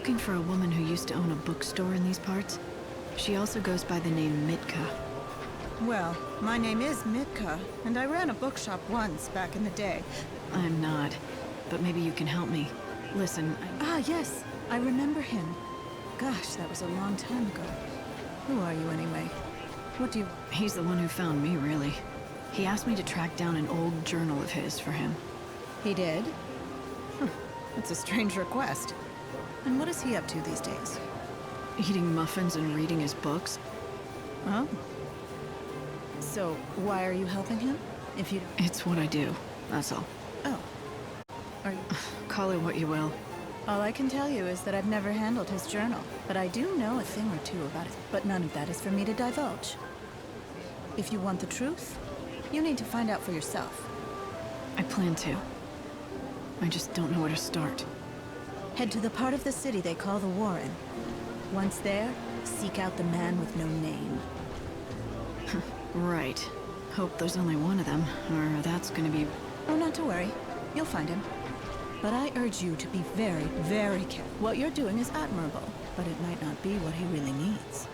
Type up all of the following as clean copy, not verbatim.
looking for a woman who used to own a bookstore in these parts. She also goes by the name Mitka. Well, my name is Mitka, and I ran a bookshop once back in the day. I'm not, but maybe you can help me. Listen, Ah, yes, I remember him. Gosh, that was a long time ago. Who are you anyway? What do you... He's the one who found me, really. He asked me to track down an old journal of his for him. He did? That's a strange request. And what is he up to these days? Eating muffins and reading his books. Oh. So, why are you helping him? If you... It's what I do, that's all. Oh. Are you... Call it what you will. All I can tell you is that I've never handled his journal, but I do know a thing or two about it. But none of that is for me to divulge. If you want the truth, you need to find out for yourself. I plan to. I just don't know where to start. Head to the part of the city they call the Warren. Once there, seek out the man with no name. Right. Hope there's only one of them, or that's gonna be... Oh, not to worry. You'll find him. But I urge you to be very, very careful. What you're doing is admirable, but it might not be what he really needs.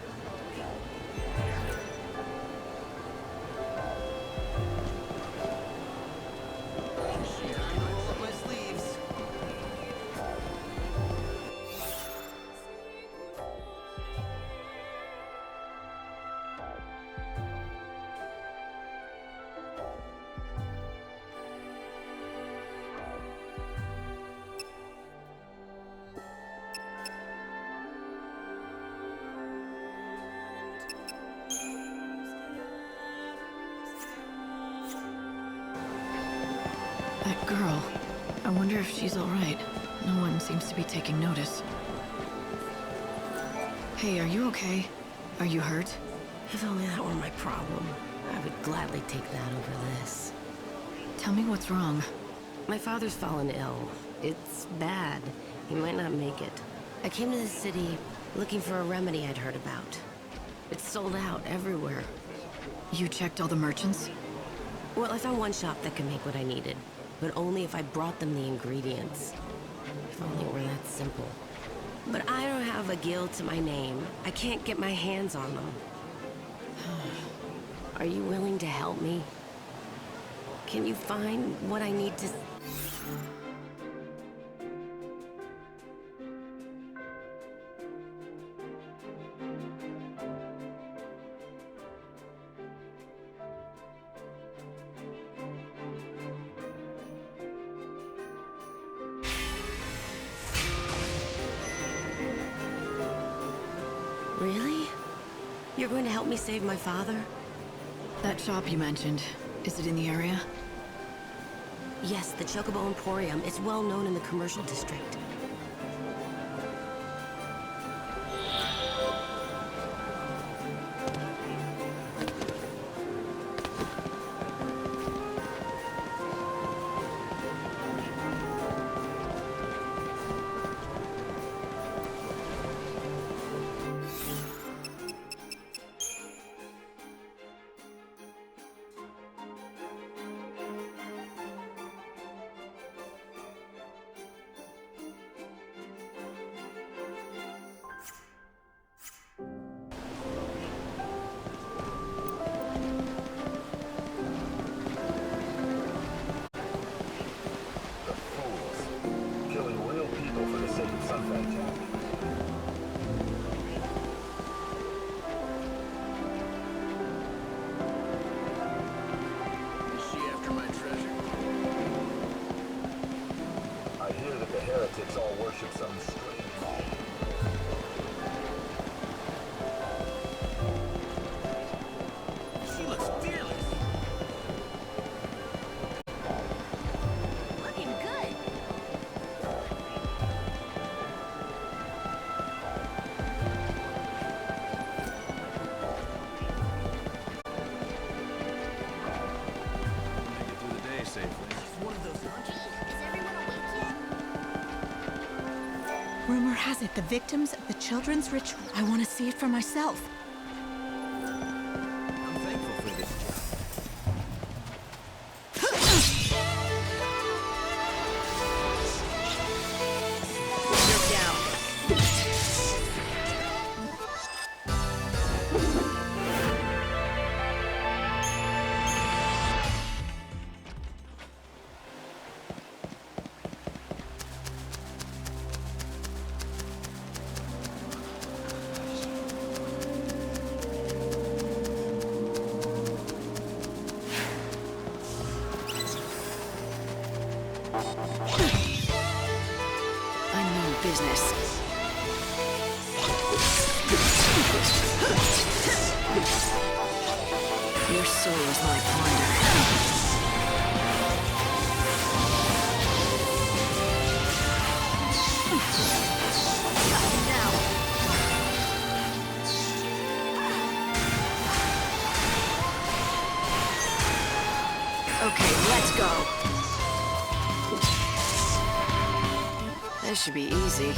That girl. I wonder if she's alright. No one seems to be taking notice. Hey, are you okay? Are you hurt? If only that were my problem, I would gladly take that over this. Tell me what's wrong. My father's fallen ill. It's bad. He might not make it. I came to the city looking for a remedy I'd heard about. It's sold out everywhere. You checked all the merchants? Well, I found one shop that could make what I needed, but only if I brought them the ingredients. If only it were that simple. But I don't have a guild to my name. I can't get my hands on them. Are you willing to help me? Can you find what I need to... Really? You're going to help me save my father? That shop you mentioned, is it in the area? Yes, the Chocobo Emporium. It's well known in the commercial district. Heretics all worship some strange god. She looks fearless. Looking good. Make it through the day safely. One of those hunches. Rumor has it the victims of the children's ritual. I want to see it for myself. I'm thankful for this job. You're down. I mean business. Your soul is my plunder. Okay, let's go. This should be easy.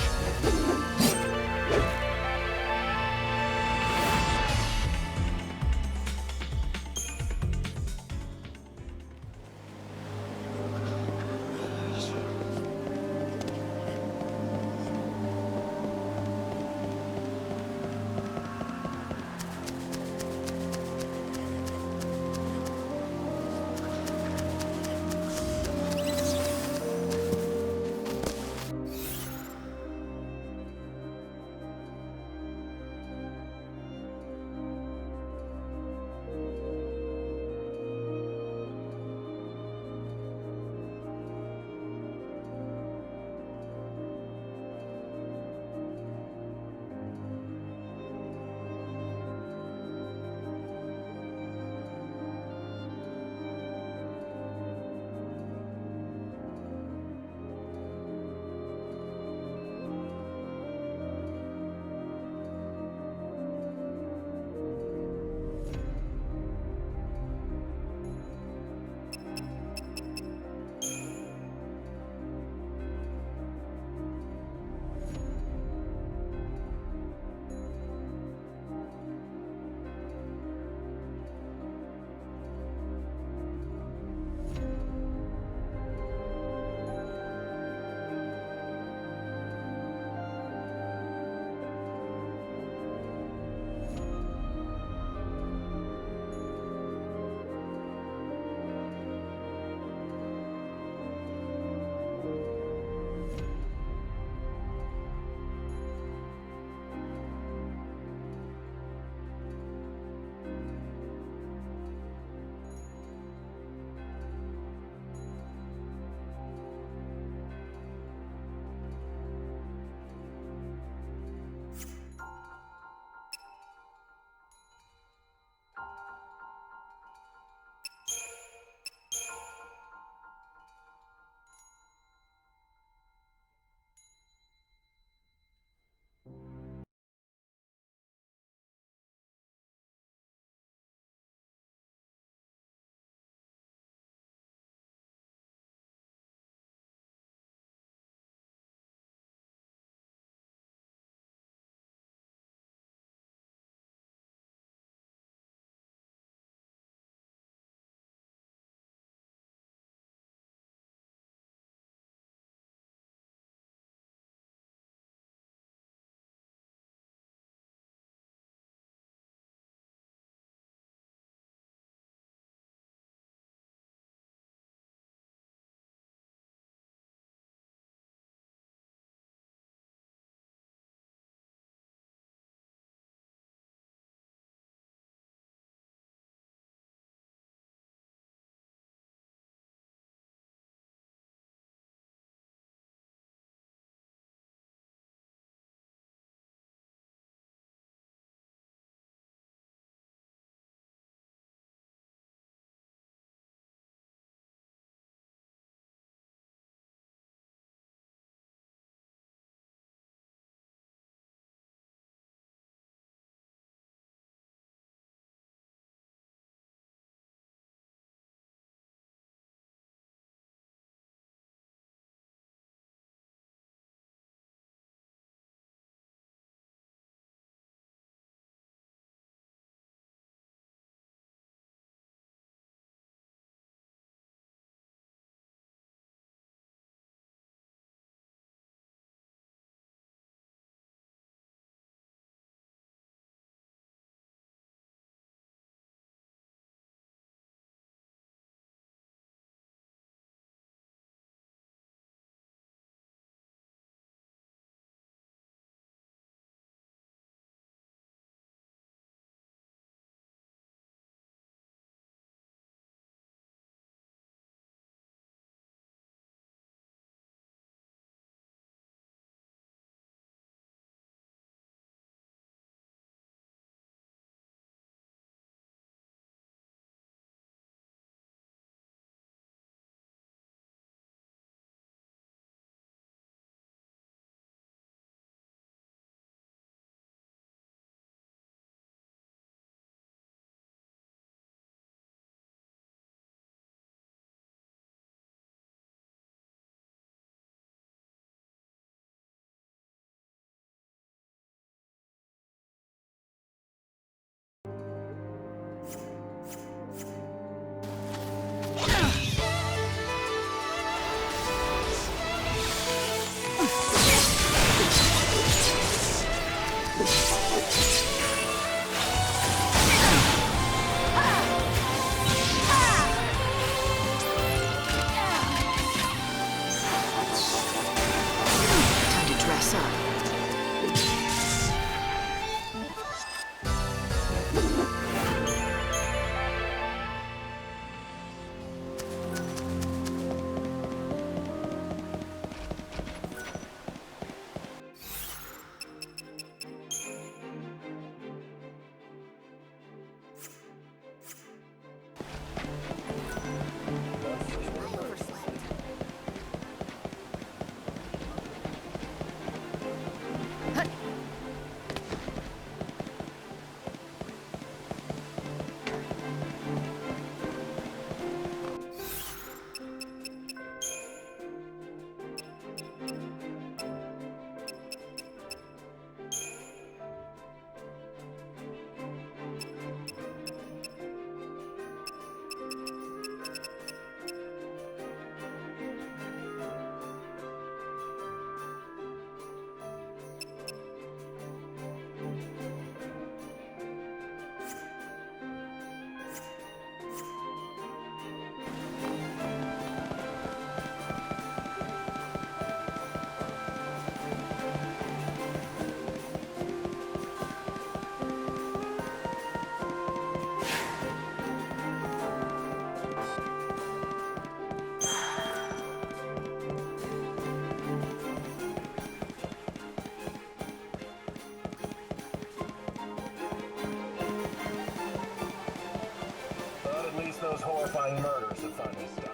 those horrifying murders have finally stopped.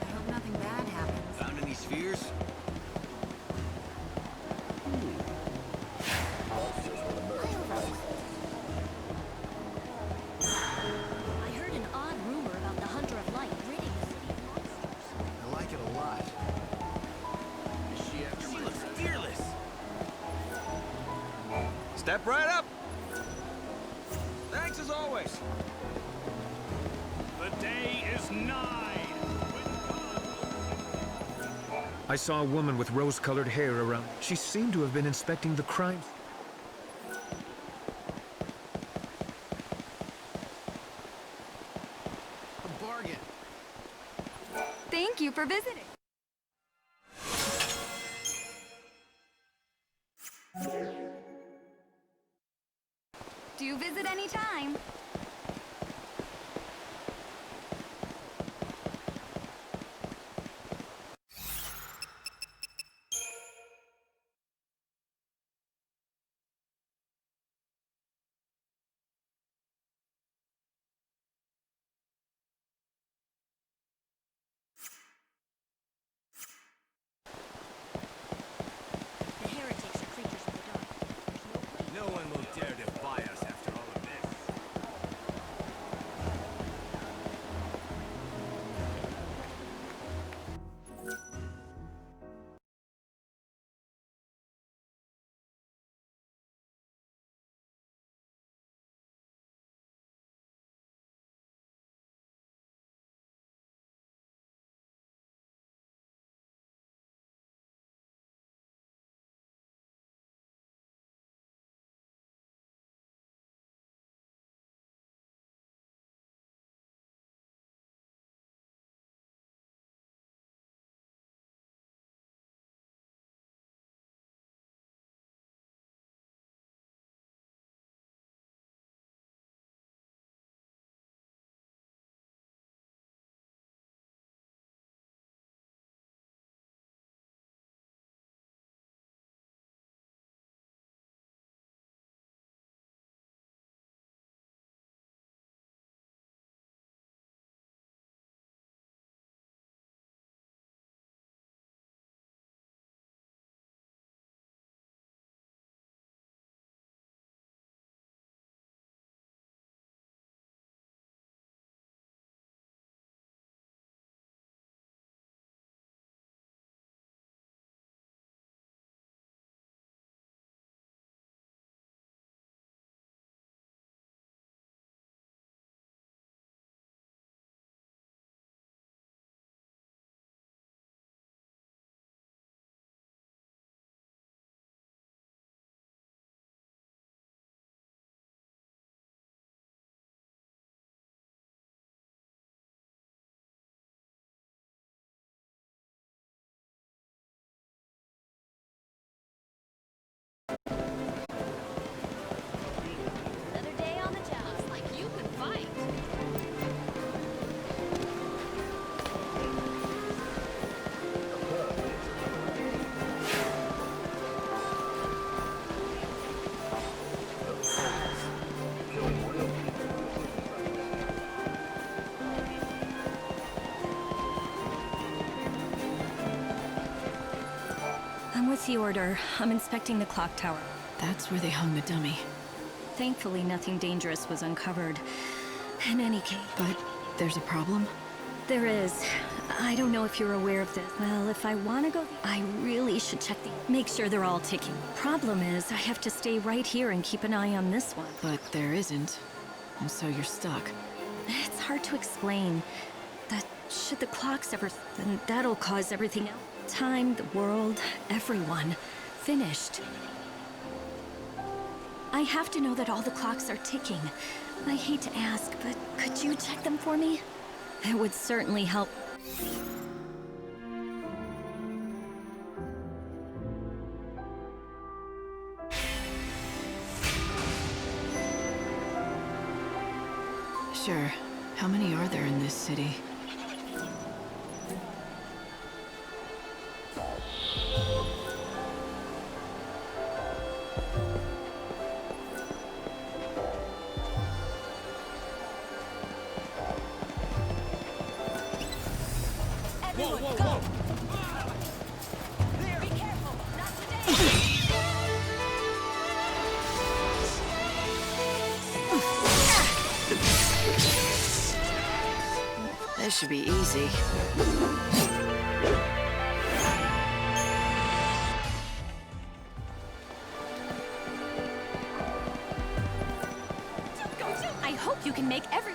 I hope nothing bad happens. Found any spheres? I heard an odd rumor about the Hunter of Light ridding the city of monsters. I like it a lot. She looks fearless. Step right up. Thanks as always. The day is nigh. I saw a woman with rose-colored hair around. She seemed to have been inspecting the crime. A bargain. Thank you for visiting. Do visit anytime. The heretics are creatures of the dark. There's no place. No one will dare defy us after all of this. Another day on the job. Like you can fight. Killing real people. I'm with the Order. I'm inspecting the clock tower. That's where they hung the dummy. Thankfully, nothing dangerous was uncovered. In any case, But there's a problem? there is. I don't know if you're aware of this. Well, if I want to go, I really should check make sure they're all ticking. Problem is, I have to stay right here and keep an eye on this one. But there isn't. And so you're stuck. It's hard to explain. That should the clocks ever, then that'll cause everything else. Time, the world, everyone. Finished. I have to know that all the clocks are ticking. I hate to ask, but could you check them for me? It would certainly help. Sure. How many are there in this city? Everyone, go! Be careful, not today! This should be easy. I hope you can make every...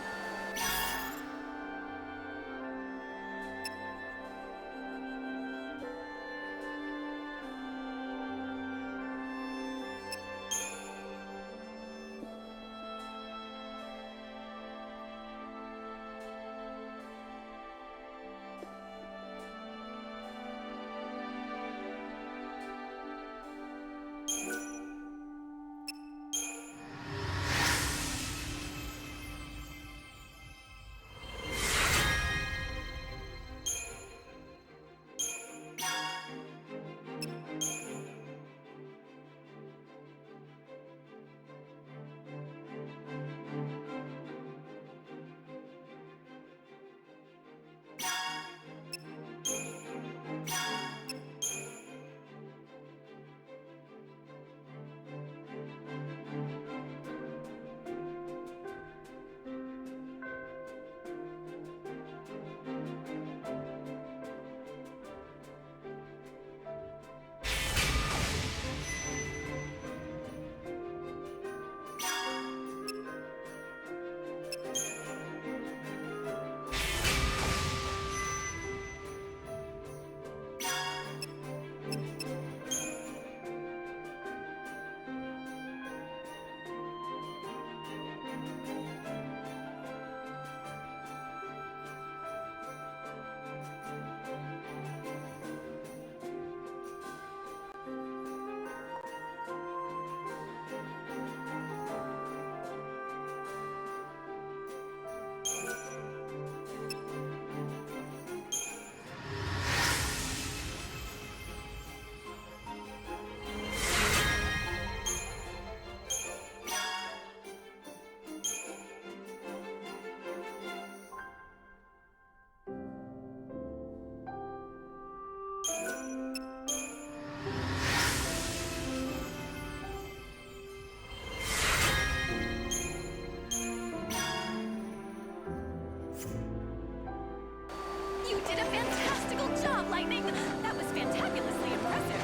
You did a fantastical job, Lightning! That was fantabulously impressive.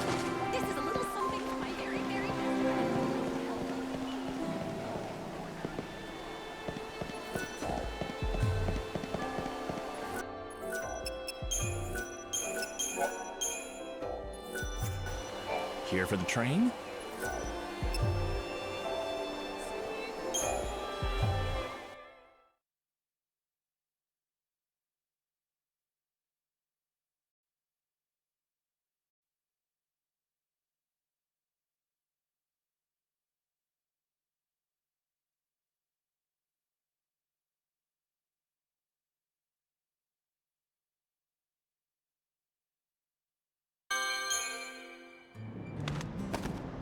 This is a little something for my very, very best friend. Here for the train?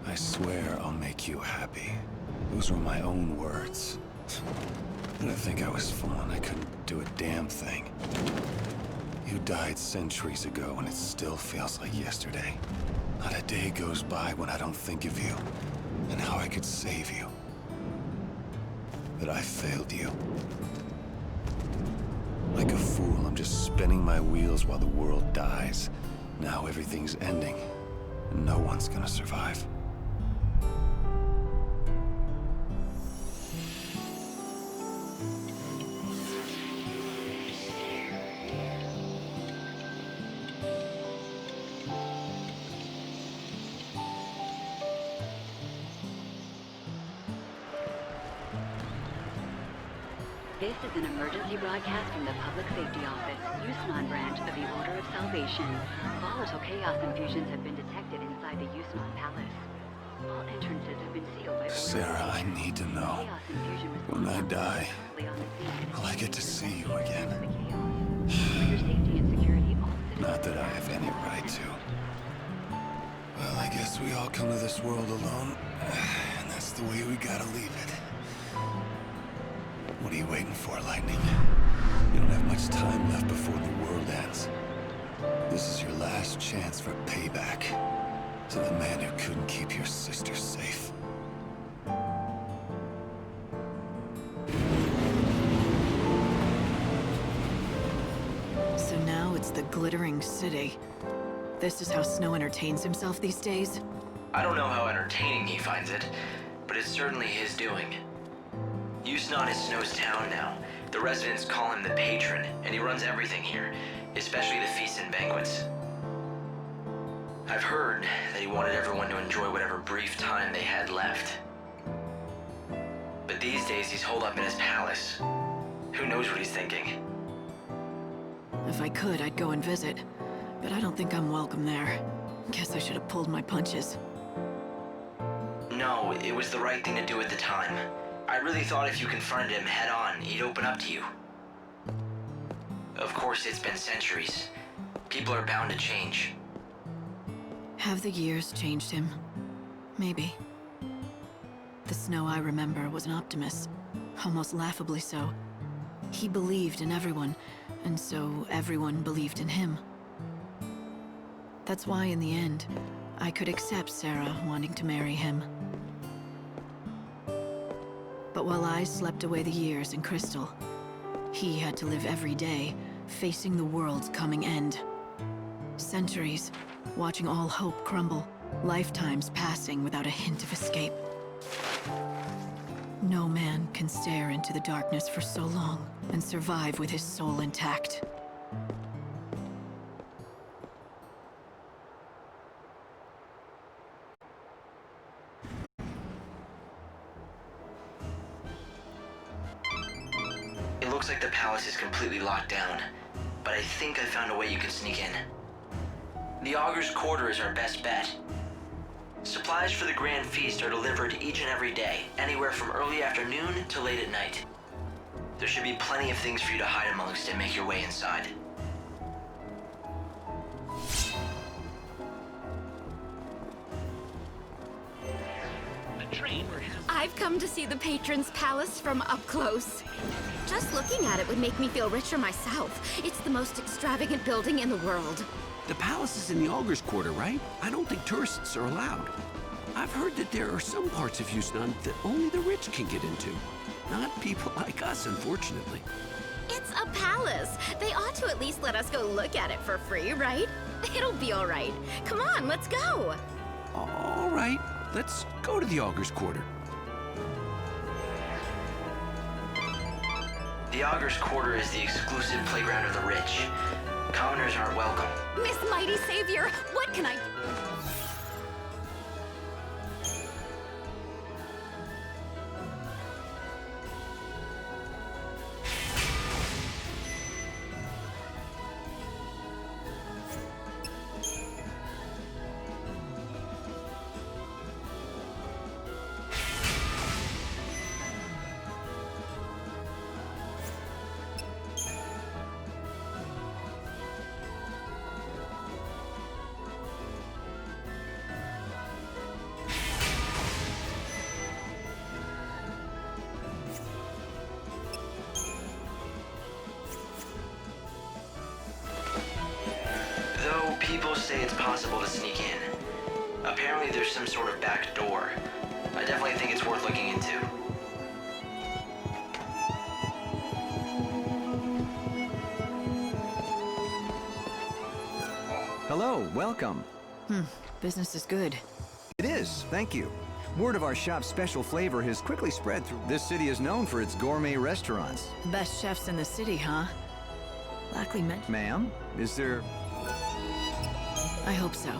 I swear I'll make you happy. Those were my own words. I didn't think I was fooling. I couldn't do a damn thing. You died centuries ago, and it still feels like yesterday. Not a day goes by when I don't think of you, and how I could save you. But I failed you. Like a fool, I'm just spinning my wheels while the world dies. Now everything's ending, and no one's gonna survive. This is an emergency broadcast from the Public Safety Office, Yusman branch of the Order of Salvation. Volatile chaos infusions have been detected inside the Yusman Palace. All entrances have been sealed by Sarah, I need to know. When I die, will I get to see you again? Not that I have any right to. Well, I guess we all come to this world alone, and that's the way we gotta leave it. What are you waiting for, Lightning? You don't have much time left before the world ends. This is your last chance for payback to the man who couldn't keep your sister safe. So now it's the glittering city. This is how Snow entertains himself these days? I don't know how entertaining he finds it, but it's certainly his doing. Yusnan is Snow's town now. The residents call him the patron, and he runs everything here, especially the feasts and banquets. I've heard that he wanted everyone to enjoy whatever brief time they had left. But these days he's holed up in his palace. Who knows what he's thinking? If I could, I'd go and visit. But I don't think I'm welcome there. Guess I should have pulled my punches. No, it was the right thing to do at the time. I really thought if you confronted him head-on, he'd open up to you. Of course, it's been centuries. People are bound to change. Have the years changed him? Maybe. The Snow I remember was an optimist. Almost laughably so. He believed in everyone, and so everyone believed in him. That's why, in the end, I could accept Sarah wanting to marry him. But while I slept away the years in Crystal, he had to live every day, facing the world's coming end. Centuries, watching all hope crumble, lifetimes passing without a hint of escape. No man can stare into the darkness for so long and survive with his soul intact. It looks like the palace is completely locked down, but I think I found a way you can sneak in. The Augur's Quarter is our best bet. Supplies for the Grand Feast are delivered each and every day, anywhere from early afternoon to late at night. There should be plenty of things for you to hide amongst and make your way inside. I've come to see the Patron's Palace from up close. Just looking at it would make me feel richer myself. It's the most extravagant building in the world. The palace is in the Augur's Quarter, right? I don't think tourists are allowed. I've heard that there are some parts of Yusnan that only the rich can get into. Not people like us, unfortunately. It's a palace. They ought to at least let us go look at it for free, right? It'll be all right. Come on, let's go. All right, let's go to the Augur's Quarter. The Augur's Quarter is the exclusive playground of the rich. Commoners aren't welcome. Miss Mighty Savior, what can I do? People say it's possible to sneak in. Apparently there's some sort of back door. I definitely think it's worth looking into. Hello, welcome. Business is good. It is, thank you. Word of our shop's special flavor has quickly spread through. This city is known for its gourmet restaurants. Best chefs in the city, huh? Lackley meant... Ma'am, is there... I hope so.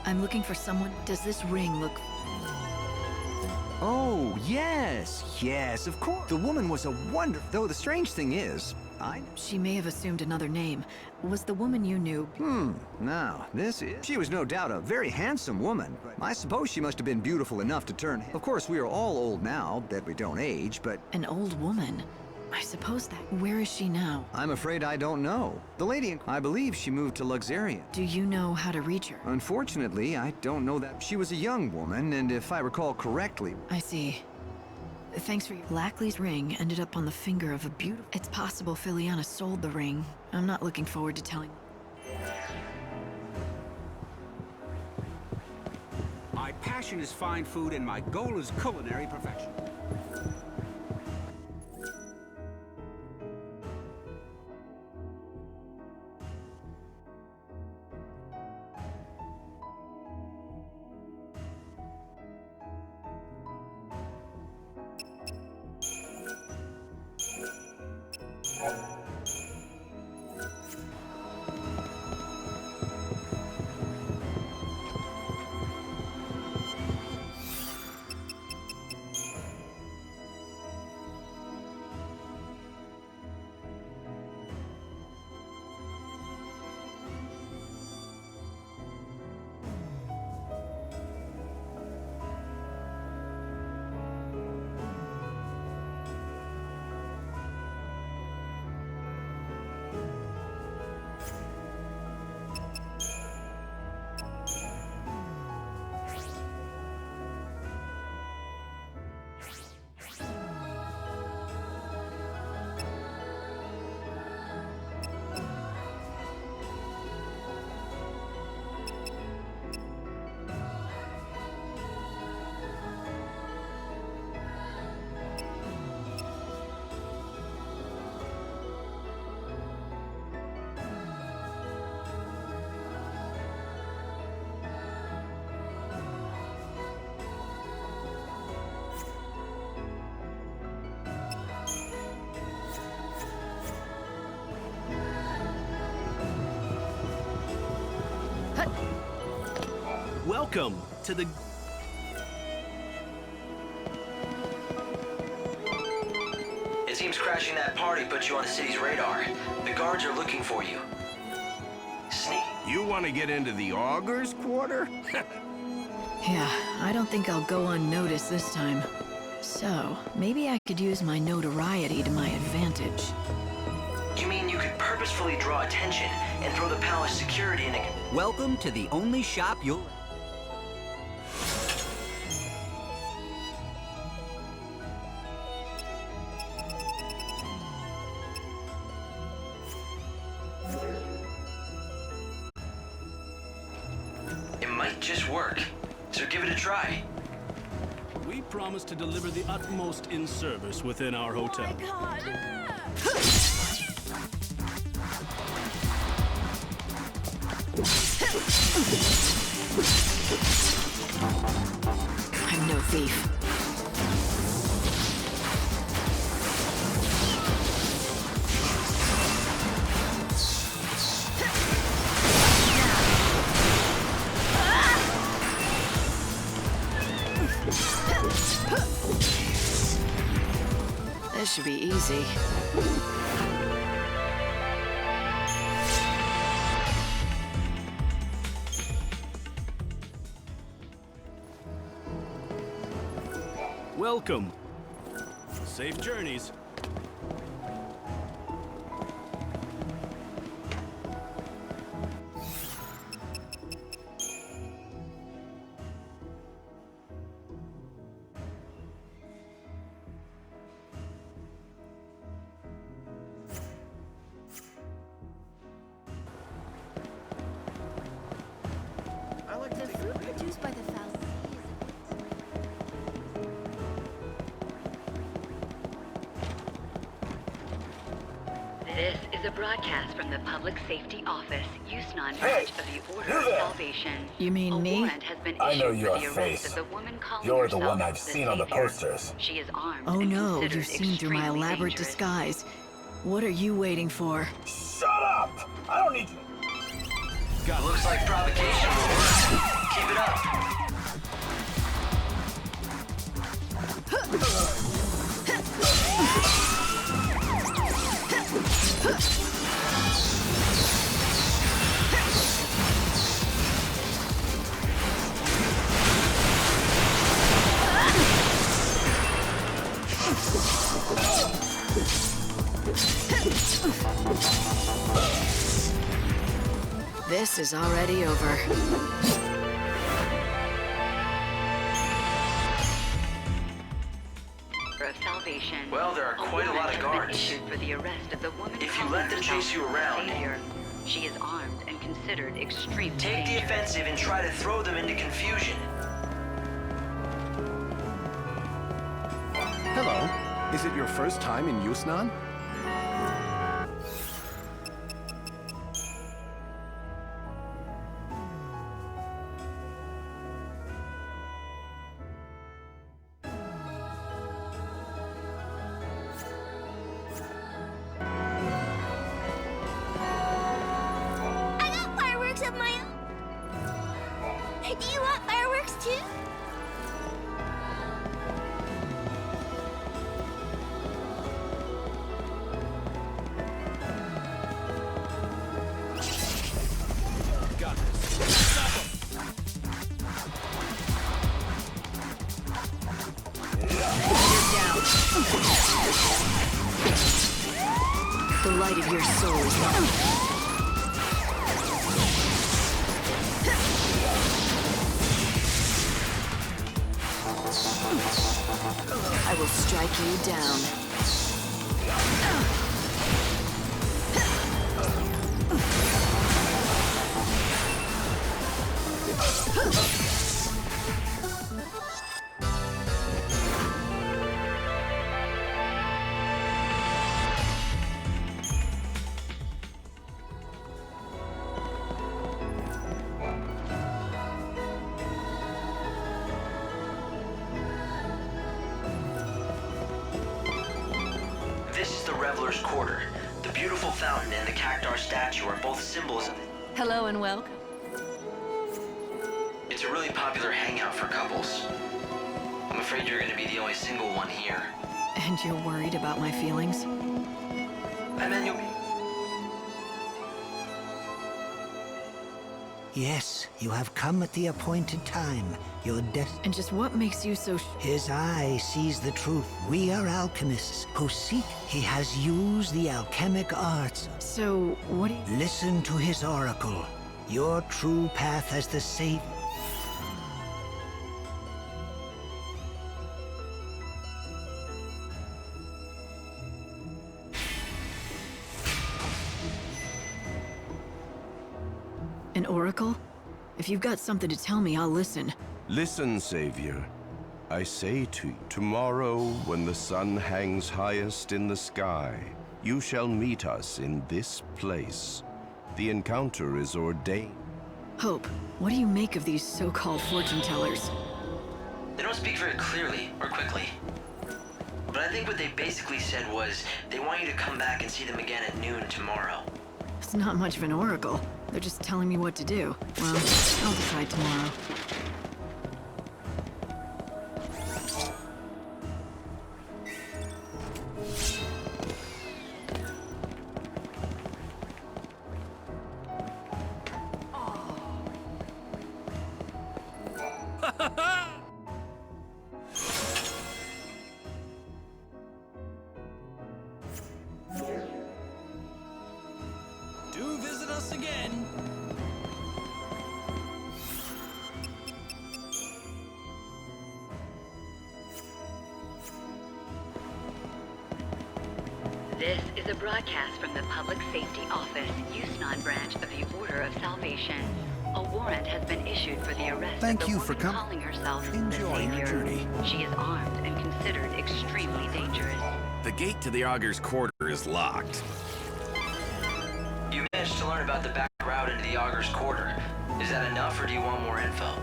I'm looking for someone. Does this ring look... Oh, yes, yes, of course. The woman was a wonder. Though the strange thing is, She may have assumed another name. Was the woman you knew? Now, She was no doubt a very handsome woman, but I suppose she must have been beautiful enough to turn... Of course, we are all old now, that we don't age, but... An old woman? I suppose that... Where is she now? I'm afraid I don't know. The lady, I believe she moved to Luxarian. Do you know how to reach her? Unfortunately, I don't know that. She was a young woman, and if I recall correctly... I see. Thanks for your... Lackley's ring ended up on the finger of a beautiful... It's possible Filiana sold the ring. I'm not looking forward to telling... My passion is fine food and my goal is culinary perfection. Welcome to the... It seems crashing that party put you on the city's radar. The guards are looking for you. Sneak. You want to get into the Augur's Quarter? Yeah, I don't think I'll go unnoticed this time. So, maybe I could use my notoriety to my advantage. You mean you could purposefully draw attention and throw the palace security in a... Welcome to the only shop you'll... It might just work, so give it a try. We promise to deliver the utmost in service within our hotel. Oh my God. I'm no thief. This should be easy. Welcome. Safe journeys. The food produced by the fowl. This is a broadcast from the Public Safety Office, Yusnan branch of the Order of Salvation. You mean a me? warrant has been I know issued your for the arrest face. of the woman calling You're the herself one I've seen on the Savior. posters. She is armed Oh and no, considered you've seen through my extremely elaborate dangerous. disguise. What are you waiting for? Shut up! I don't need you. Looks like provocation will work. Keep it up. This is already over. Of salvation. Well, there are quite a lot of guards. For the arrest of the woman If you let them chase you around, she is armed and considered extremely take the offensive and try to throw them into confusion. Hello. Is it your first time in Yusnan? Of my own. Do you want fireworks too? Got this. Stop 'em. The light of your soul is not. I will strike you down. This is the Reveler's Quarter. The beautiful fountain and the Cactuar statue are both symbols of it. Hello and welcome. It's a really popular hangout for couples. I'm afraid you're gonna be the only single one here. And you're worried about my feelings? I meant you'll be... Yes, you have come at the appointed time. Your And just what makes you so His eye sees the truth. We are alchemists who seek. He has used the alchemic arts. So, what do you... Listen to his oracle. Your true path as the safe. An oracle? If you've got something to tell me, I'll listen. Listen, Savior. I say to you, tomorrow, when the sun hangs highest in the sky, you shall meet us in this place. The encounter is ordained. Hope, what do you make of these so-called fortune tellers? They don't speak very clearly or quickly. But I think what they basically said was they want you to come back and see them again at noon tomorrow. It's not much of an oracle. They're just telling me what to do. Well, I'll decide tomorrow. Do visit us again. This is a broadcast from the Public Safety Office, Yusnan branch of the Order of Salvation. A warrant has been issued for the arrest Thank of the you woman for coming. calling herself Enjoy the your Savior. journey. She is armed and considered extremely dangerous. The gate to the Augur's Quarter is locked. You managed to learn about the back route into the Augur's Quarter. Is that enough, or do you want more info?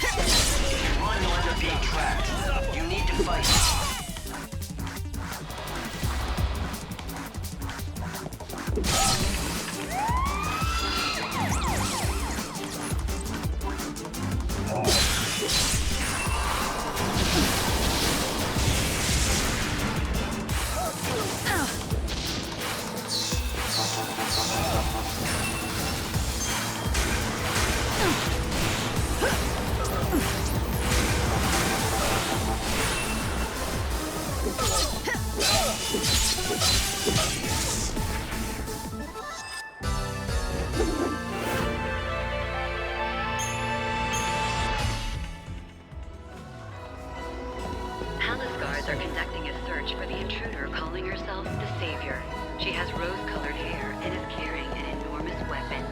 If you run, you'll end up being trapped. You need to fight. Palace guards are conducting a search for the intruder calling herself the Savior. She has rose-colored hair and is carrying an enormous weapon.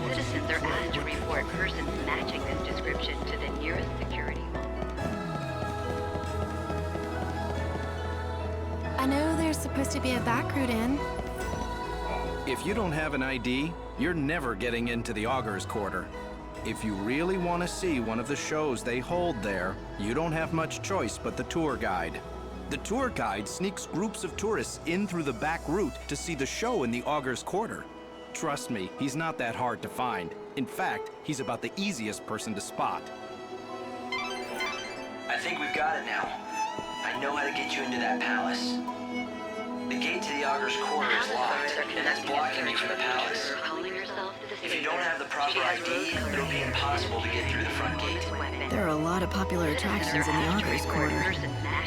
Citizens are asked to report persons matching this description to the nearest security. I know there's supposed to be a back route in. If you don't have an ID, you're never getting into the Augur's Quarter. If you really want to see one of the shows they hold there, you don't have much choice but the tour guide. The tour guide sneaks groups of tourists in through the back route to see the show in the Augur's Quarter. Trust me, he's not that hard to find. In fact, he's about the easiest person to spot. I think we've got it now. I know how to get you into that palace. The gate to the Augur's Quarter is locked, and that's blocking you from the palace. If you don't have the proper ID, it'll be impossible to get through the front gate. There are a lot of popular attractions in the Augur's Quarter.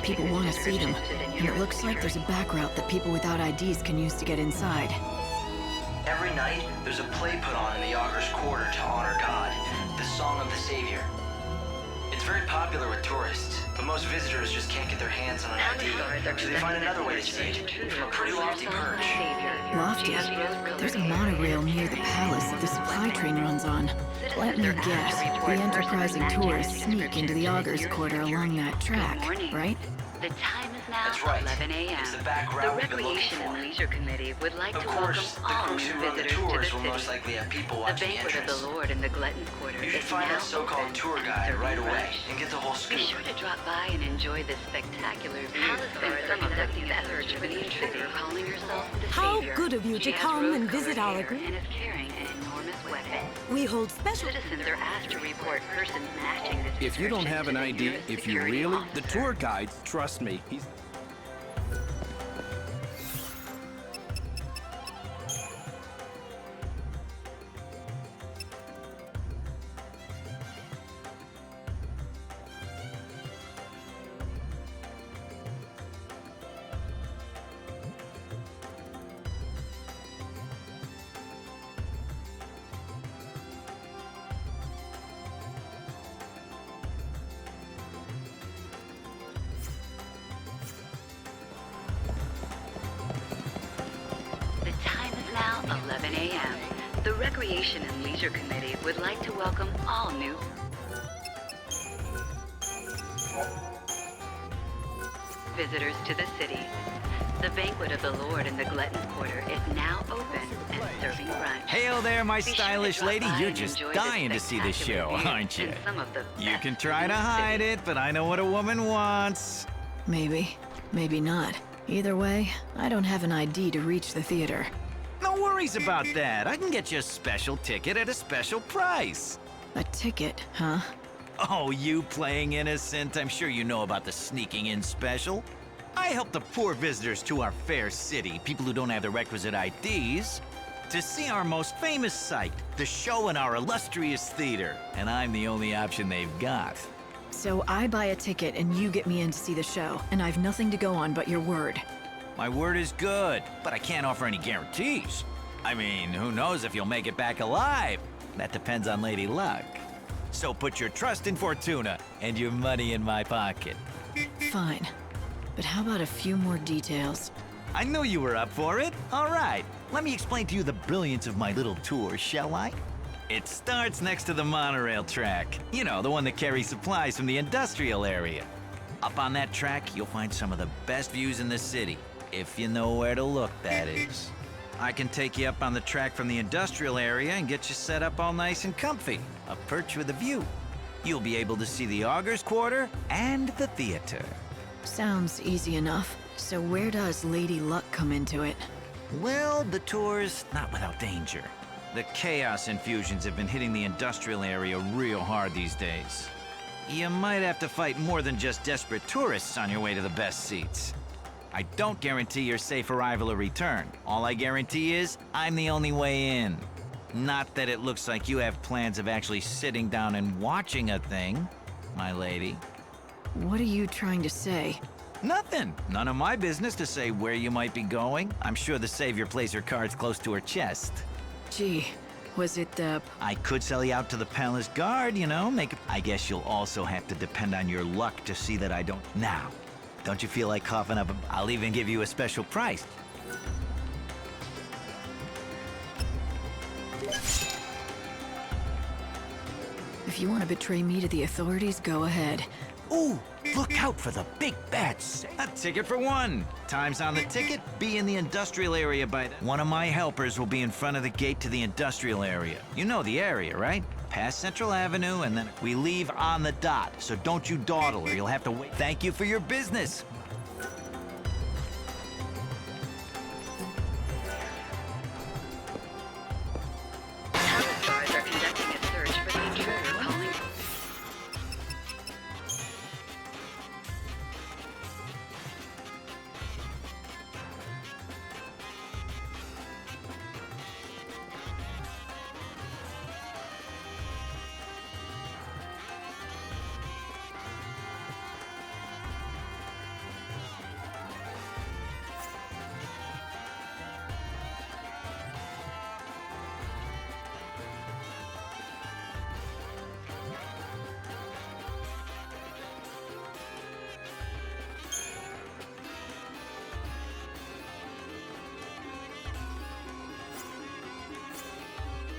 People want to see them, and it looks like there's a back route that people without IDs can use to get inside. Every night, there's a play put on in the Augur's Quarter to honor God, the Song of the Savior. It's very popular with tourists, but most visitors just can't get their hands on an ID, so they find another way to see it, from a pretty lofty perch. Lofty? There's a monorail near the palace that the supply train runs on. Let me guess, the enterprising tourists sneak into the Augur's Quarter along that track, right? The time is now That's right. 11 a.m. It's the back The route we've been looking Recreation for. and Leisure Committee would like Of to course, the welcome all crooks new who run the visitors to the tours will most city. likely have people The watching the banquet of entrance. the Lord in the Gluttons Quarter You is should find now that so-called open tour and guide serving right away lunch. and get the whole Be scoop. sure to drop by and enjoy this spectacular view. Palace guards are conducting a search for the intruder calling herself the How Savior. good of you to She has come and rose-colored visit our hair group. and is carrying an enormous weapon. We hold special... Citizens are asked to report persons matching this If you don't have an ID, if you really... The tour guide, trust me, he's... The time is now 11 a.m. The Recreation and Leisure Committee would like to welcome all new visitors to the city. The Banquet of the Lord in the Gluttons Quarter is now open and serving brunch. Hail there, my Be sure to stylish drop lady. by You're and just enjoy dying to see this show, spectacular views aren't you? and some of the You best can try to food in the hide city. it, but I know what a woman wants. Maybe. Maybe not. Either way, I don't have an ID to reach the theater. No worries about that. I can get you a special ticket at a special price. A ticket, huh? Oh, you playing innocent? I'm sure you know about the sneaking in special. I help the poor visitors to our fair city, people who don't have the requisite IDs, to see our most famous sight, the show in our illustrious theater. And I'm the only option they've got. So I buy a ticket and you get me in to see the show, and I've nothing to go on but your word. My word is good, but I can't offer any guarantees. I mean, who knows if you'll make it back alive? That depends on Lady Luck. So put your trust in Fortuna and your money in my pocket. Fine. But how about a few more details? I knew you were up for it. All right, let me explain to you the brilliance of my little tour, shall I? It starts next to the monorail track. You know, the one that carries supplies from the industrial area. Up on that track, you'll find some of the best views in the city. If you know where to look, that is. I can take you up on the track from the industrial area and get you set up all nice and comfy. A perch with a view. You'll be able to see the Augur's Quarter and the theater. Sounds easy enough. So where does Lady Luck come into it? Well, the tour's not without danger. The chaos infusions have been hitting the industrial area real hard these days. You might have to fight more than just desperate tourists on your way to the best seats. I don't guarantee your safe arrival or return. All I guarantee is I'm the only way in. Not that it looks like you have plans of actually sitting down and watching a thing, my lady. What are you trying to say? Nothing. None of my business to say where you might be going. I'm sure the Savior plays her cards close to her chest. Gee, was it the... I could sell you out to the palace guard, you know, I guess you'll also have to depend on your luck to see that I don't... Now, don't you feel like coughing up I'll even give you a special price. If you want to betray me to the authorities, go ahead. Ooh, look out for the big bad sale. A ticket for one. Time's on the ticket. Be in the industrial area by then. One of my helpers will be in front of the gate to the industrial area. You know the area, right? Past Central Avenue, and then we leave on the dot. So don't you dawdle or you'll have to wait. Thank you for your business. Palace guards are conducting a search for the intruder calling.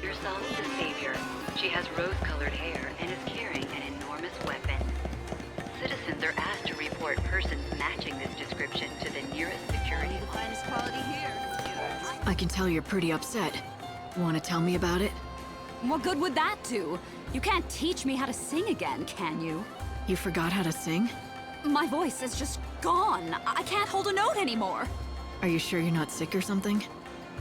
Yourself the Savior. She has rose-colored hair and is carrying an enormous weapon. Citizens are asked to report persons matching this description to the nearest security. The finest quality here. I can tell you're pretty upset. Want to tell me about it? What good would that do? You can't teach me how to sing again, can you? You forgot how to sing? My voice is just gone. I can't hold a note anymore. Are you sure you're not sick or something?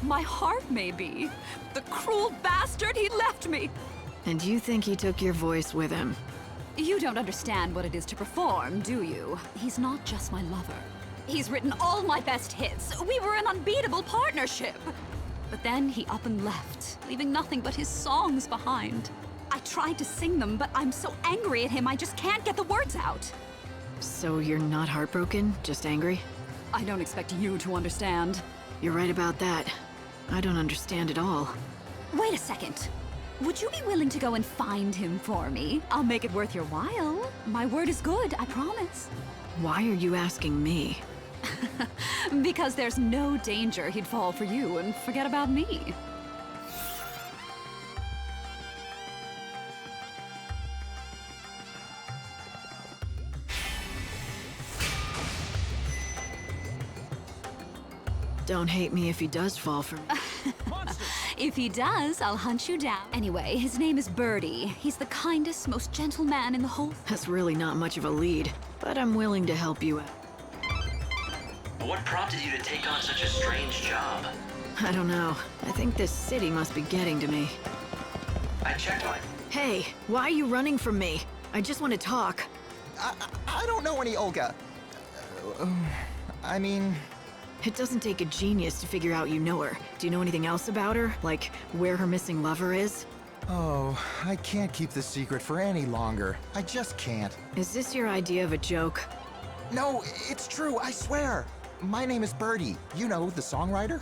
My heart may be. The cruel bastard, he left me. And you think he took your voice with him? You don't understand what it is to perform, do you? He's not just my lover. He's written all my best hits. We were an unbeatable partnership. But then he up and left, leaving nothing but his songs behind. I tried to sing them, but I'm so angry at him I just can't get the words out. So you're not heartbroken, just angry? I don't expect you to understand. You're right about that. I don't understand at all. Wait a second. Would you be willing to go and find him for me? I'll make it worth your while. My word is good, I promise. Why are you asking me? Because there's no danger he'd fall for you and forget about me. Don't hate me if he does fall for me. If he does, I'll hunt you down. Anyway, his name is Birdie. He's the kindest, most gentle man in the whole... That's really not much of a lead, but I'm willing to help you out. What prompted you to take on such a strange job? I don't know. I think this city must be getting to me. I checked my... Hey, why are you running from me? I just want to talk. I don't know any Olga. I mean... It doesn't take a genius to figure out you know her. Do you know anything else about her? Like, where her missing lover is? Oh, I can't keep this secret for any longer. I just can't. Is this your idea of a joke? No, it's true, I swear. My name is Birdie. You know, the songwriter?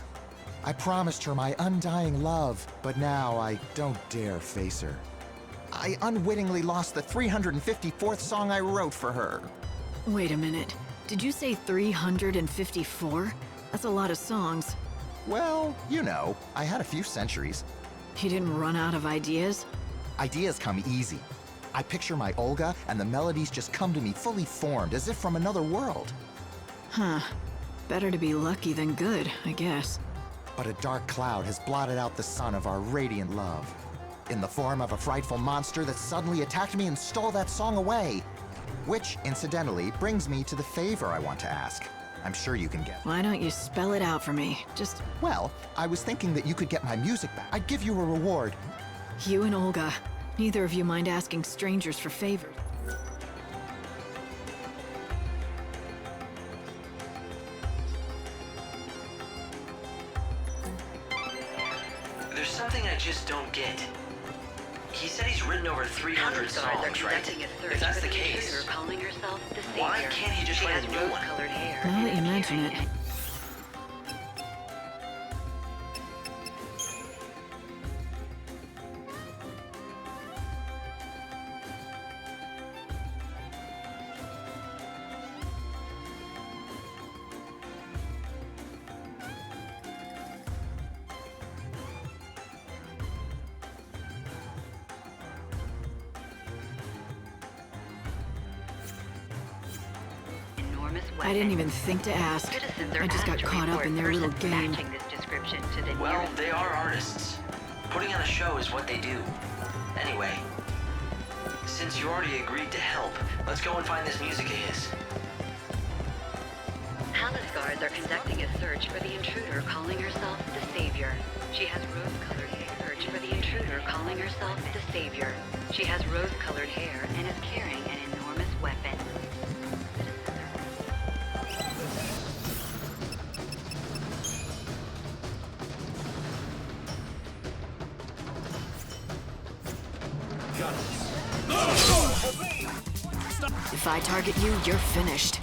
I promised her my undying love, but now I don't dare face her. I unwittingly lost the 354th song I wrote for her. Wait a minute. Did you say 354? That's a lot of songs. Well, you know, I had a few centuries. You didn't run out of ideas? Ideas come easy. I picture my Olga, and the melodies just come to me fully formed, as if from another world. Huh. Better to be lucky than good, I guess. But a dark cloud has blotted out the sun of our radiant love, in the form of a frightful monster that suddenly attacked me and stole that song away. Which, incidentally, brings me to the favor I want to ask. I'm sure you can get. Why don't you spell it out for me? Just... Well, I was thinking that you could get my music back. I'd give you a reward. You and Olga. Neither of you mind asking strangers for favors. There's something I just don't get. He said he's written over 300 songs, right? If that's the case, calling herself the Savior. why can't he just write a new one? Colored hair. Now that you mention it. I didn't even think to ask. I just got caught up in their little game. Well, they are artists. Putting on a show is what they do. Anyway, since you already agreed to help, let's go and find this music of his. Palace guards are conducting a search for the intruder calling herself the Savior. She has rose-colored hair. Search for the intruder calling herself the Savior. She has rose-colored hair and is carrying an enormous weapon. If I target you, you're finished.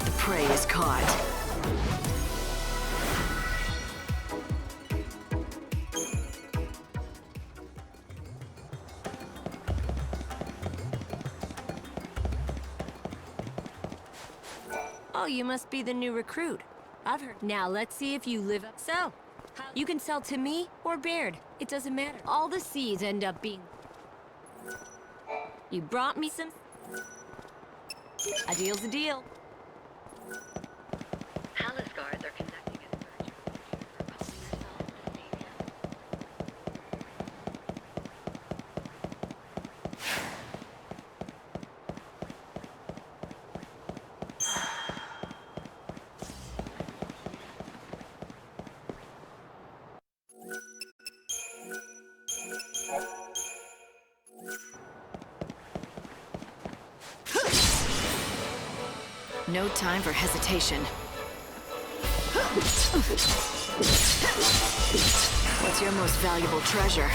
The prey is caught. Oh, you must be the new recruit. I've heard. Now, let's see if you live up. So, you can sell to me or Baird. It doesn't matter. All the seeds end up being... You brought me some... A deal's a deal. Palace guards are conducting a search for calling herself the Savior. No time for hesitation. What's your most valuable treasure?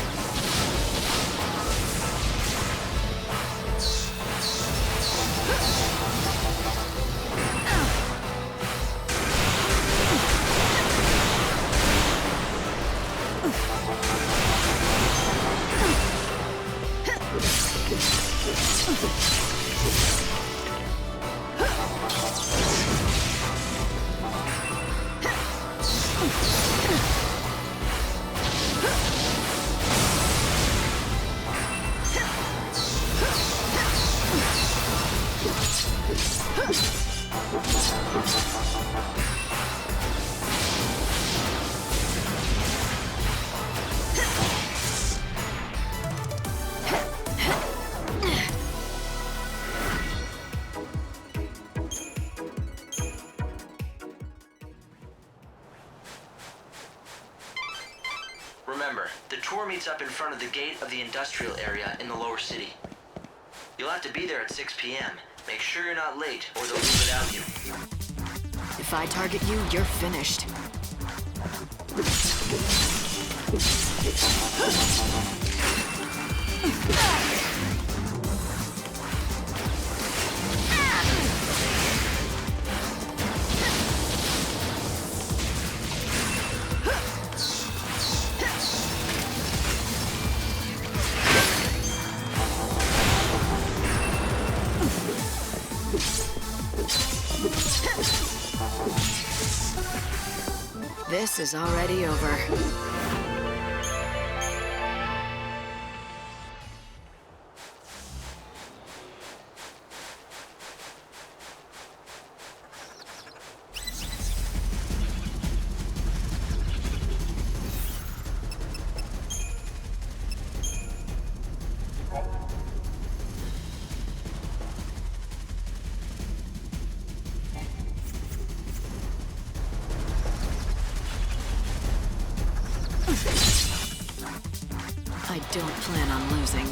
Remember, the tour meets up in front of the gate of the industrial area in the lower city. You'll have to be there at 6 p.m. Make sure you're not late, or they'll leave without you. If I target you, you're finished. This is already over. I don't plan on losing.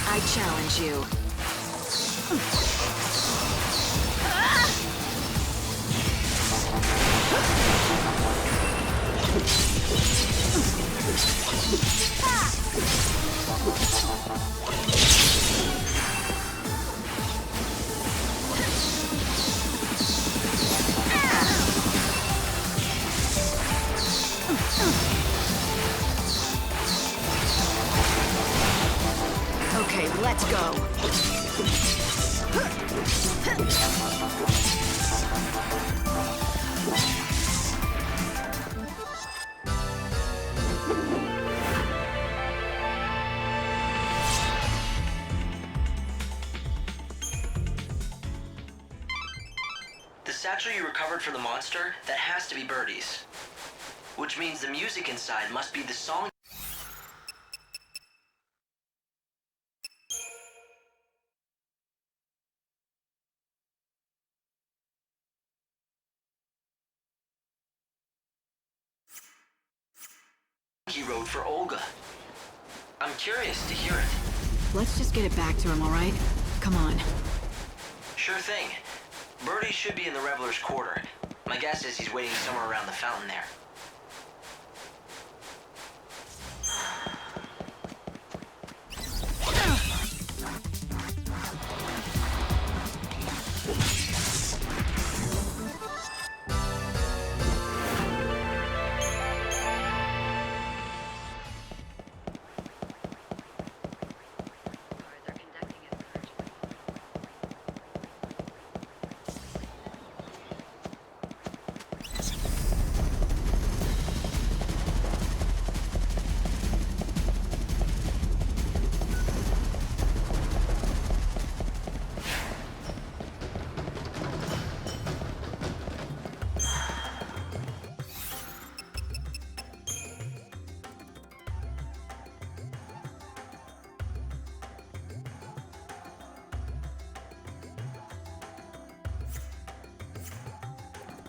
I challenge you. Okay, let's go. The satchel you recovered from the monster, that has to be Birdie's. Which means the music inside must be the song he wrote for Olga. I'm curious to hear it. Let's just get it back to him, all right? Come on. Sure thing. Birdie should be in the Reveler's Quarter. My guess is he's waiting somewhere around the fountain there.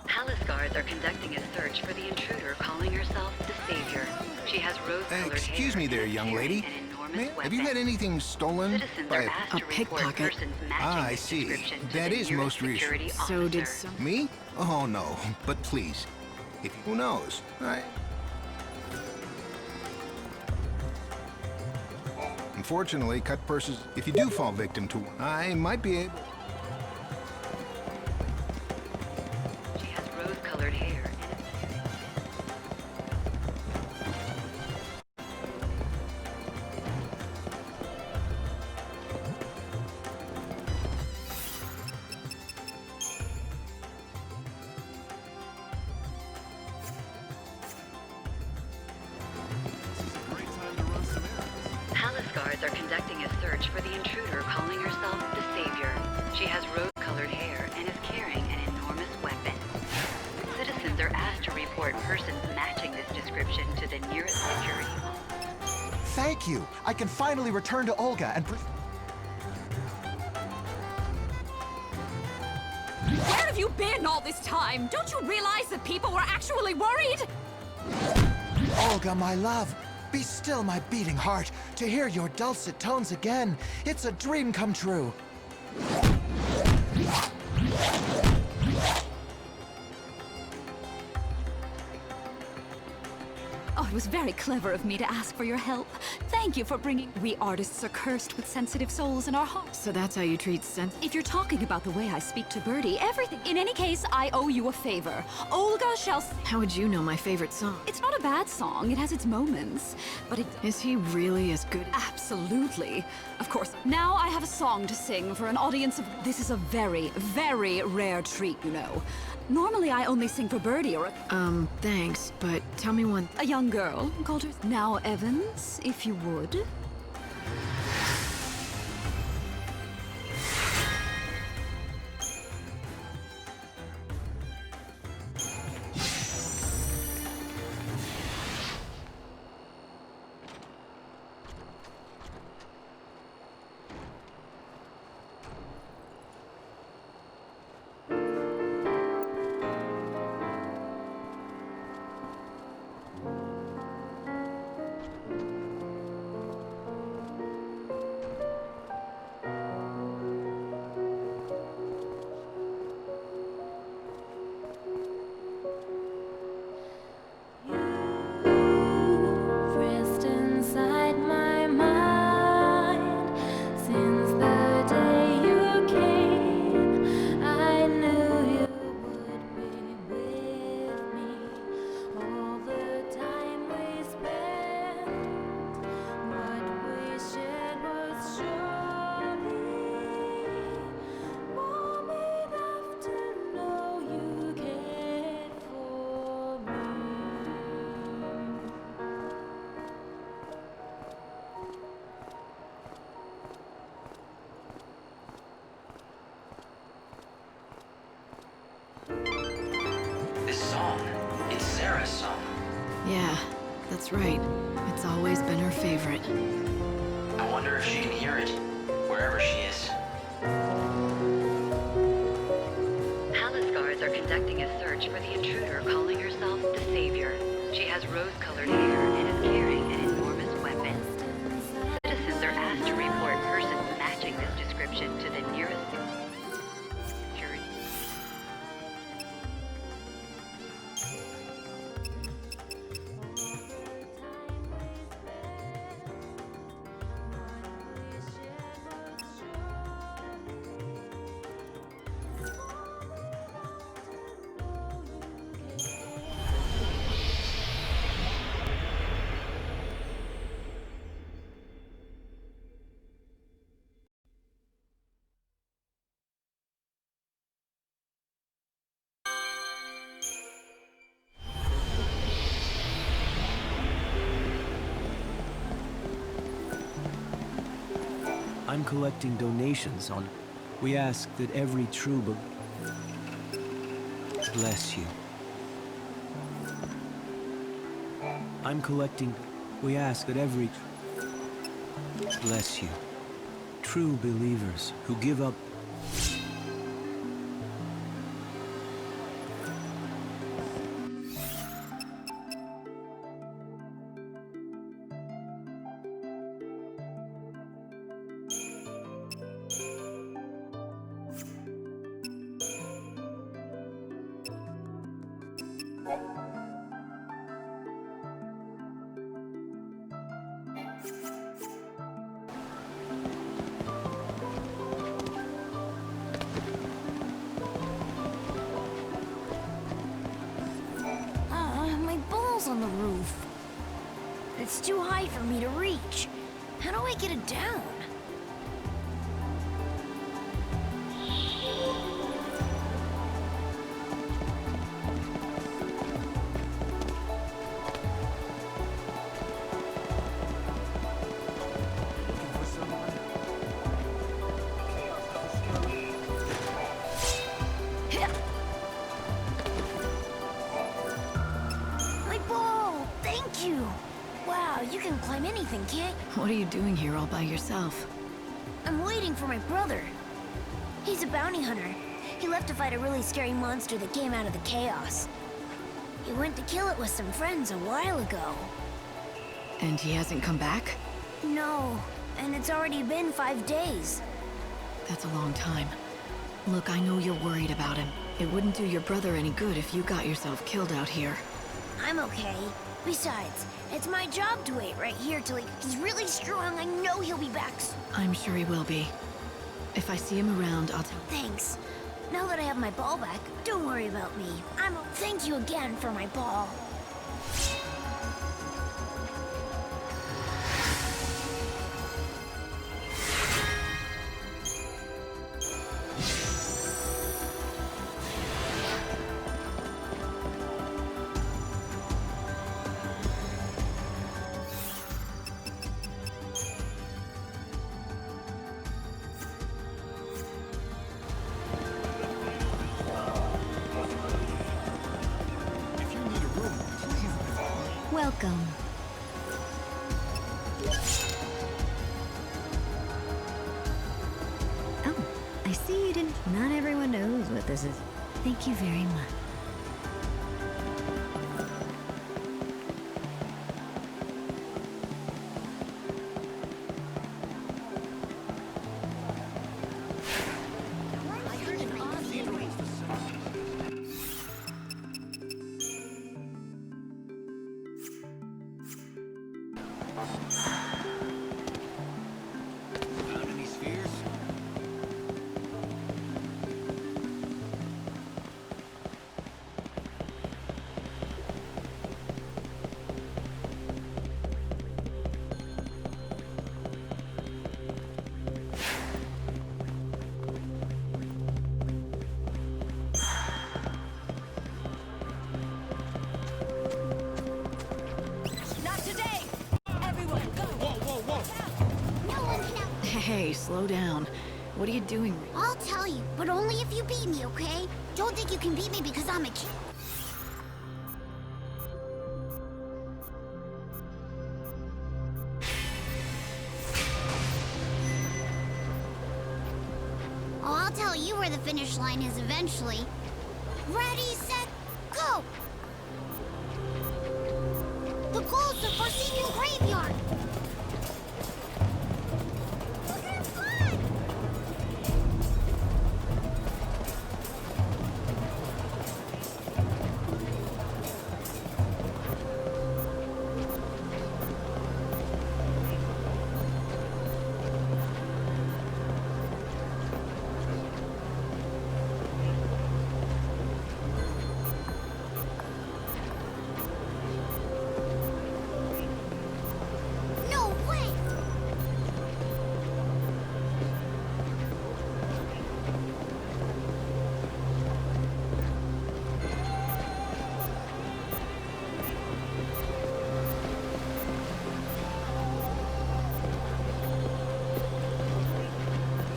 Palace guards are conducting a search for the intruder calling herself the Savior. She has rose-colored Excuse me there, young lady. Have you had anything stolen by A pickpocket. I see. That is most reassuring. So did some... Me? Oh, no. But please. Who knows? Unfortunately, cut purses, if you do fall victim to one, I might be able... She has rose-colored hair. Palace guards are conducting a search for the intruder calling herself the Savior. She has rose-colored hair and is carrying an enormous weapon. Citizens are asked to report persons matching this description to the nearest security office. Thank you! I can finally return to Olga and... Where have you been all this time? Don't you realize that people were actually worried? Olga, my love, be still my beating heart. To hear your dulcet tones again, it's a dream come true. Oh, it was very clever of me to ask for your help. Thank you for bringing... We artists are cursed with sensitive souls in our hearts. So that's how you treat If you're talking about the way I speak to Birdie, everything... In any case, I owe you a favor. Olga shall... How would you know my favorite song? It's not a bad song. It has its moments. But it... Is he really as good? Absolutely. Of course. Now I have a song to sing for an audience of... This is a very, very rare treat, you know. Normally I only sing for Birdie or thanks, but tell me one... A young girl called her... Now, Evans, if you would. her favorite. I wonder if she can hear it, wherever she is. Palace guards are conducting a search for the intruder calling herself the Savior. She has rose-colored hair and is carrying an enormous weapon. Citizens are asked to report persons matching this description to the nearest security. I'm collecting donations on... We ask that every true bless you. I'm collecting... We ask that every... Bless you. True believers who give up... My ball's on the roof. It's too high for me to reach. How do I get it down? My ball! Thank you! Wow, you can climb anything, can't you? What are you doing here all by yourself? I'm waiting for my brother. He's a bounty hunter. He left to fight a really scary monster that came out of the chaos. He went to kill it with some friends a while ago. And he hasn't come back? No, and it's already been 5 days. That's a long time. Look, I know you're worried about him. It wouldn't do your brother any good if you got yourself killed out here. I'm okay. Besides, it's my job to wait right here till he's really strong. I know he'll be back soon. I'm sure he will be. If I see him around, I'll tell... Thanks. Now that I have my ball back, don't worry about me. Thank you again for my ball. Welcome. Oh, I see you didn't... Not everyone knows what this is. Thank you very much. Hey, slow down. What are you doing? I'll tell you, but only if you beat me, okay? Don't think you can beat me because I'm a kid. I'll tell you where the finish line is eventually. Ready, set, go! The goal's the Forsaken Graveyard! Look at him fly! No way!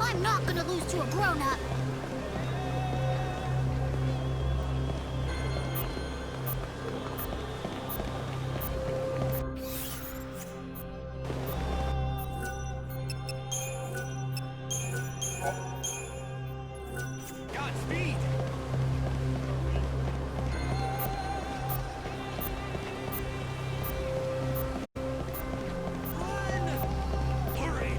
I'm not gonna lose to a grown-up. Godspeed! Hurry!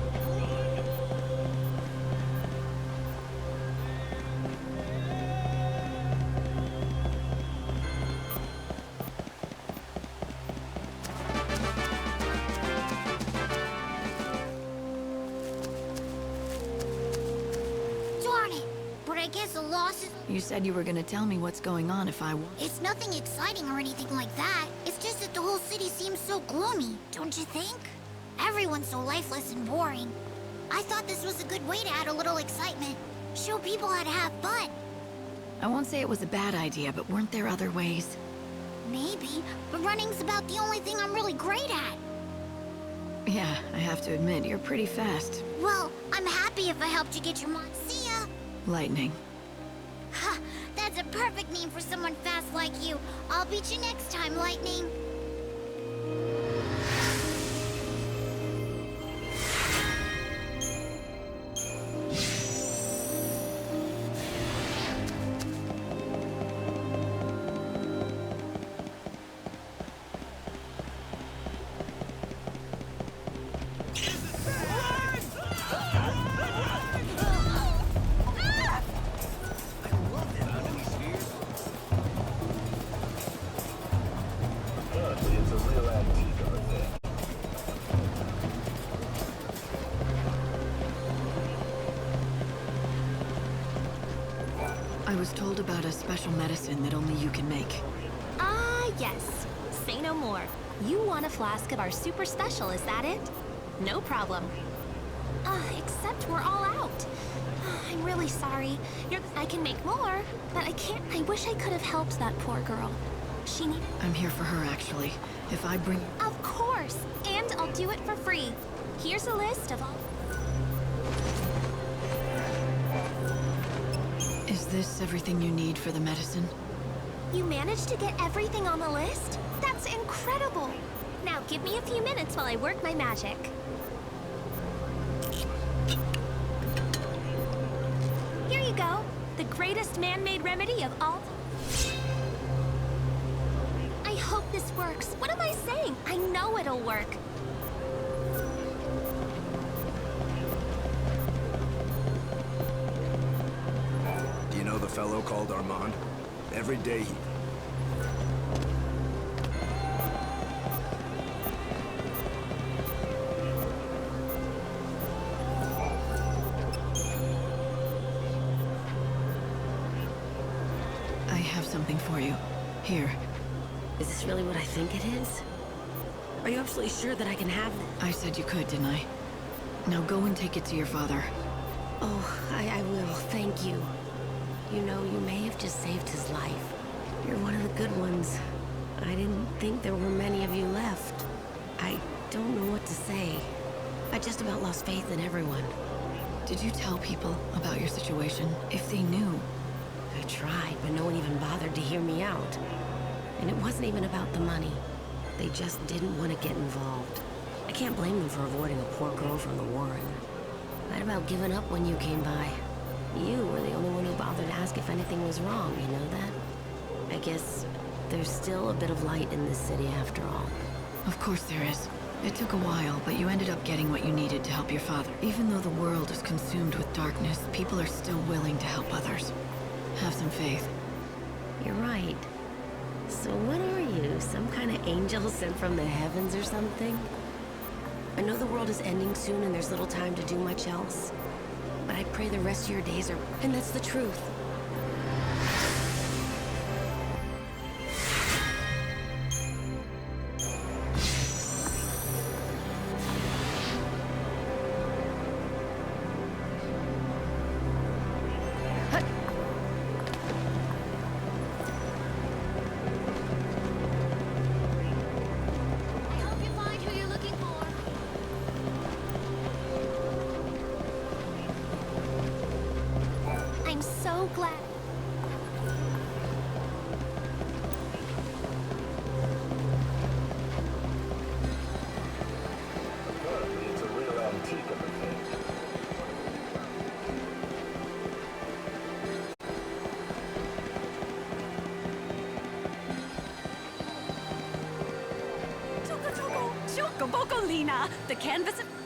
Darn it! But I guess the loss is... You said you were gonna tell me what's going on if I won. It's nothing exciting or anything like that. It's just that the whole city seems so gloomy, don't you think? Everyone's so lifeless and boring. I thought this was a good way to add a little excitement. Show people how to have fun. I won't say it was a bad idea, but weren't there other ways? Maybe, but running's about the only thing I'm really great at. Yeah, I have to admit, you're pretty fast. Well, I'm happy if I helped you get your mind. See ya! Lightning. Ha! That's a perfect name for someone fast like you. I'll beat you next time, Lightning. It's a real antique of a thing. I was told about a special medicine that only you can make. Ah, yes. Say no more. You want a flask of our super special, is that it? No problem. Except we're all out. I'm really sorry. I can make more, but I can't. I wish I could have helped that poor girl. She need... I'm here for her, actually. If I bring... Of course! And I'll do it for free. Here's a list of all... Is this everything you need for the medicine? You managed to get everything on the list? That's incredible! Now give me a few minutes while I work my magic. Here you go. The greatest man-made remedy of all... I hope this works. What am I saying? I know it'll work. Do you know the fellow called Armand? Every day he... I have something for you. Here. Is this really what I think it is? Are you absolutely sure that I can have this? I said you could, didn't I? Now go and take it to your father. Oh, I will. Thank you. You know, you may have just saved his life. You're one of the good ones. I didn't think there were many of you left. I don't know what to say. I just about lost faith in everyone. Did you tell people about your situation? If they knew? I tried, but no one even bothered to hear me out. And it wasn't even about the money. They just didn't want to get involved. I can't blame them for avoiding a poor girl from the Warren. I'd about given up when you came by. You were the only one who bothered to ask if anything was wrong, you know that? I guess there's still a bit of light in this city after all. Of course there is. It took a while, but you ended up getting what you needed to help your father. Even though the world is consumed with darkness, people are still willing to help others. Have some faith. You're right. So what are you? Some kind of angel sent from the heavens or something? I know the world is ending soon and there's little time to do much else. But I pray the rest of your days are... And that's the truth. I'm so glad. Apparently, it's a real antique of a thing. Choco Choco, Choco Boco Lina, the canvas of...